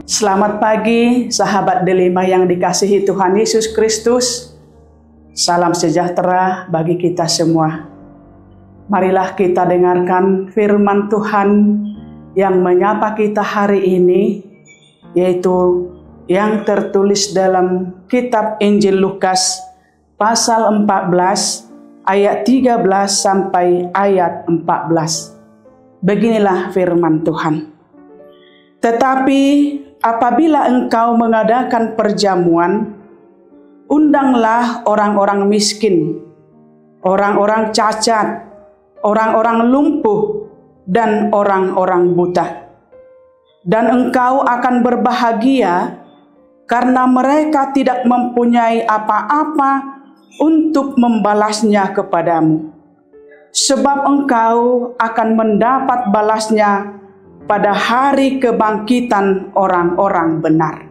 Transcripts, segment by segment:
Selamat pagi, sahabat Delima yang dikasihi Tuhan Yesus Kristus. Salam sejahtera bagi kita semua. Marilah kita dengarkan firman Tuhan yang menyapa kita hari ini, yaitu yang tertulis dalam kitab Injil Lukas pasal 14 ayat 13 sampai ayat 14. Beginilah firman Tuhan. Tetapi apabila engkau mengadakan perjamuan, undanglah orang-orang miskin, orang-orang cacat, orang-orang lumpuh, dan orang-orang buta. Dan engkau akan berbahagia karena mereka tidak mempunyai apa-apa untuk membalasnya kepadamu. Sebab engkau akan mendapat balasnya pada hari kebangkitan orang-orang benar.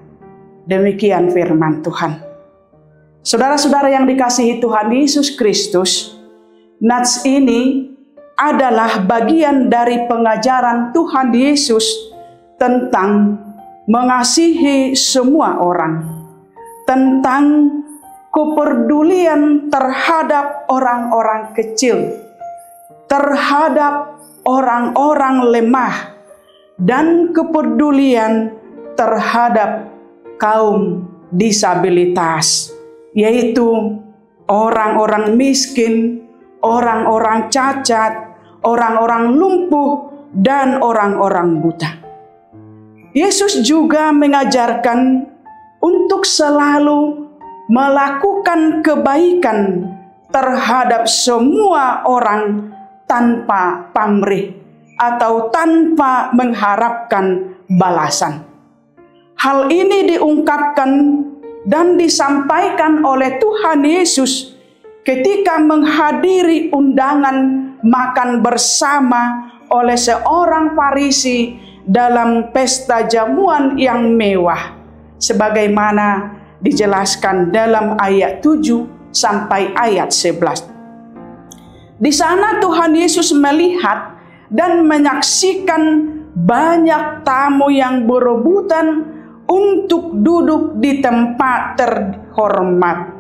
Demikian firman Tuhan. Saudara-saudara yang dikasihi Tuhan Yesus Kristus, nats ini adalah bagian dari pengajaran Tuhan Yesus tentang mengasihi semua orang, tentang kepedulian terhadap orang-orang kecil, terhadap orang-orang lemah, dan kepedulian terhadap kaum disabilitas, yaitu orang-orang miskin, orang-orang cacat, orang-orang lumpuh, dan orang-orang buta. Yesus juga mengajarkan untuk selalu melakukan kebaikan terhadap semua orang tanpa pamrih atau tanpa mengharapkan balasan. Hal ini diungkapkan dan disampaikan oleh Tuhan Yesus ketika menghadiri undangan makan bersama oleh seorang Farisi dalam pesta jamuan yang mewah, sebagaimana dijelaskan dalam ayat 7 sampai ayat 11. Di sana Tuhan Yesus melihat dan menyaksikan banyak tamu yang berebutan untuk duduk di tempat terhormat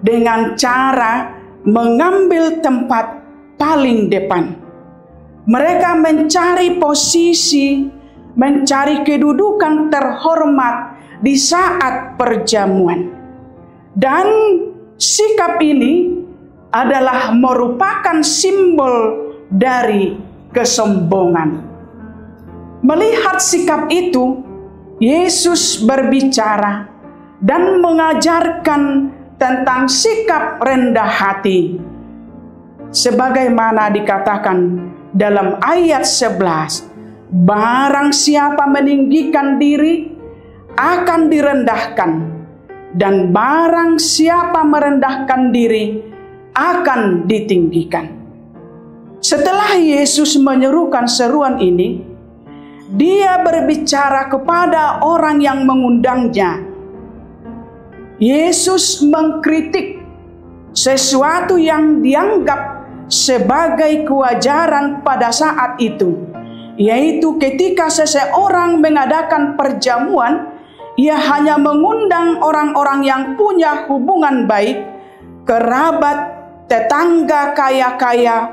dengan cara mengambil tempat paling depan. Mereka mencari posisi, mencari kedudukan terhormat di saat perjamuan. Dan sikap ini adalah merupakan simbol dari kesombongan. Melihat sikap itu, Yesus berbicara dan mengajarkan tentang sikap rendah hati. Sebagaimana dikatakan dalam ayat 11, barang siapa meninggikan diri akan direndahkan, dan barang siapa merendahkan diri akan ditinggikan. Setelah Yesus menyerukan seruan ini, Dia berbicara kepada orang yang mengundangnya. Yesus mengkritik sesuatu yang dianggap sebagai kewajaran pada saat itu, yaitu ketika seseorang mengadakan perjamuan, ia hanya mengundang orang-orang yang punya hubungan baik, kerabat, tetangga kaya-kaya,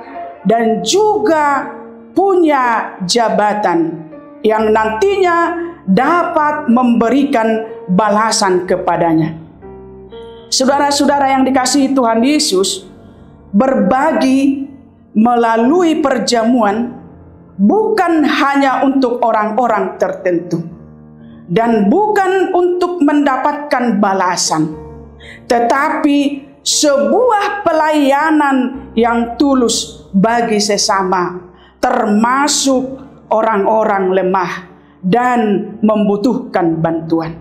dan juga punya jabatan yang nantinya dapat memberikan balasan kepadanya. Saudara-saudara yang dikasihi Tuhan Yesus, berbagi melalui perjamuan bukan hanya untuk orang-orang tertentu dan bukan untuk mendapatkan balasan, tetapi sebuah pelayanan yang tulus bagi sesama, termasuk orang-orang lemah dan membutuhkan bantuan.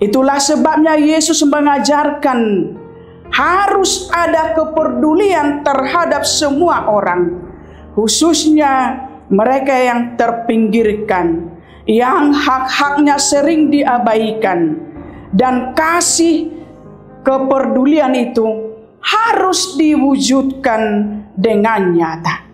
Itulah sebabnya Yesus mengajarkan harus ada kepedulian terhadap semua orang, khususnya mereka yang terpinggirkan, yang hak-haknya sering diabaikan, dan kasih kepedulian itu harus diwujudkan dengan nyata.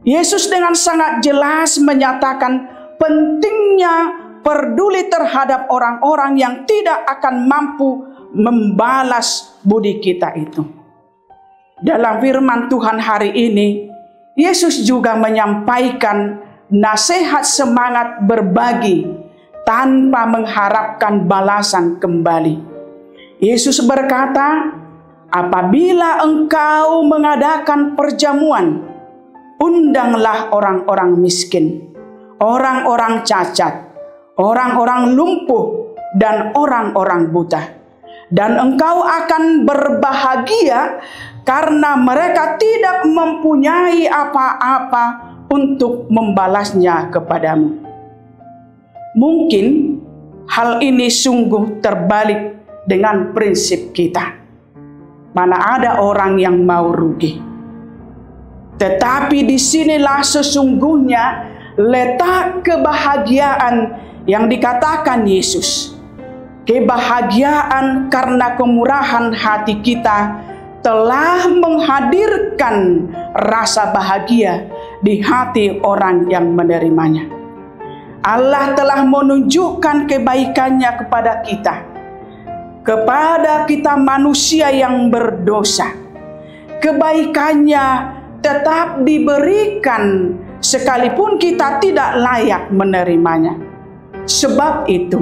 Yesus dengan sangat jelas menyatakan pentingnya peduli terhadap orang-orang yang tidak akan mampu membalas budi kita itu. Dalam firman Tuhan hari ini, Yesus juga menyampaikan nasihat semangat berbagi tanpa mengharapkan balasan kembali. Yesus berkata, apabila engkau mengadakan perjamuan, undanglah orang-orang miskin, orang-orang cacat, orang-orang lumpuh, dan orang-orang buta. Dan engkau akan berbahagia karena mereka tidak mempunyai apa-apa untuk membalasnya kepadamu. Mungkin hal ini sungguh terbalik dengan prinsip kita. Mana ada orang yang mau rugi. Tetapi disinilah sesungguhnya letak kebahagiaan yang dikatakan Yesus. Kebahagiaan karena kemurahan hati kita telah menghadirkan rasa bahagia di hati orang yang menerimanya. Allah telah menunjukkan kebaikannya kepada kita manusia yang berdosa. Kebaikannya tetap diberikan sekalipun kita tidak layak menerimanya. Sebab itu,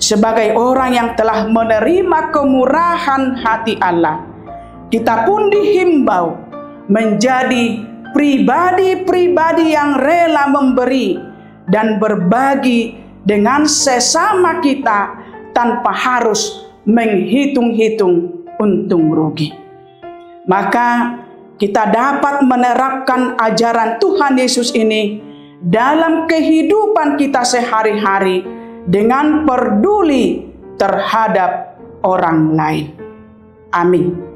sebagai orang yang telah menerima kemurahan hati Allah, kita pun dihimbau menjadi pribadi-pribadi yang rela memberi dan berbagi dengan sesama kita tanpa harus menghitung-hitung untung rugi. Maka kita dapat menerapkan ajaran Tuhan Yesus ini dalam kehidupan kita sehari-hari dengan peduli terhadap orang lain. Amin.